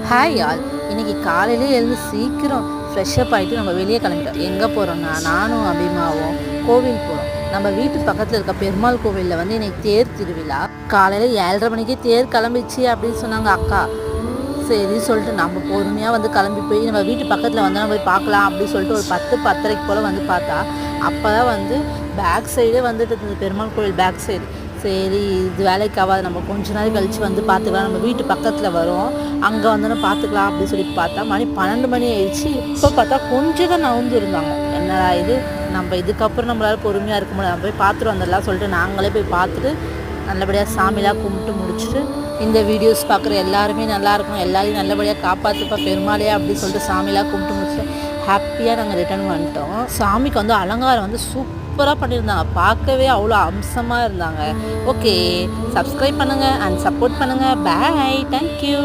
Hi all. இன்னைக்கு காலையிலே எழுந்து சீக்கிரம் ஃப்ரெஷ்அப் ஆகிட்டு நம்ம வெளியே கிளம்பிட்டோம். எங்கே போகிறோம்னா நானும் அபிமாவும் கோவில் போகிறோம். நம்ம வீட்டு பக்கத்தில் இருக்க பெருமாள் கோவிலில் வந்து இன்னைக்கு தேர் திருவிழா. காலையில் 7:30 மணிக்கே தேர் கிளம்பிச்சு அப்படின்னு சொன்னாங்க அக்கா. சரி சொல்லிட்டு நம்ம பொறுமையாக வந்து கிளம்பி போய் நம்ம வீட்டு பக்கத்தில் வந்தால் போய் பார்க்கலாம் அப்படின்னு சொல்லிட்டு ஒரு 10-10:30 போல் வந்து பார்த்தா அப்போ தான் வந்து பேக் சைடே வந்துட்டு இருந்தது பெருமாள் கோவில் பேக் சைடு. சரி இது வேலைக்கு ஆகாது, நம்ம கொஞ்ச நாள் கழித்து வந்து பார்த்துக்கலாம், நம்ம வீட்டு பக்கத்தில் வரும் அங்கே வந்தோன்னா பார்த்துக்கலாம் அப்படின்னு சொல்லி பார்த்தா மணி 12 மணி ஆயிடுச்சு. இப்போ பார்த்தா கொஞ்சம் தான் நவுந்து இருந்தாங்க. என்னடா இது, நம்ம இதுக்கப்புறம் நம்மளால் பொறுமையாக இருக்க முடியாது, நம்ம போய் பார்த்துட்டு வந்துடலாம் சொல்லிட்டு நாங்களே போய் பார்த்துட்டு நல்லபடியாக சாமிலாம் கும்பிட்டு முடிச்சுட்டு இந்த வீடியோஸ் பார்க்குற எல்லாருமே நல்லாயிருக்கும், எல்லாரையும் நல்லபடியாக காப்பாற்றுப்பா பெருமாளையா அப்படின்னு சொல்லிட்டு சாமிலாம் கும்பிட்டு முடிச்சுட்டு ஹாப்பியாக நாங்கள் ரிட்டர்ன் வந்துட்டோம். சாமிக்கு வந்து அலங்காரம் வந்து சூப்பராக பண்ணியிருந்தாங்க, பார்க்கவே அவ்வளோ அம்சமாக இருந்தாங்க. ஓகே, சப்ஸ்கிரைப் பண்ணுங்கள் அண்ட் சப்போர்ட் பண்ணுங்கள். பாய், தேங்க்யூ.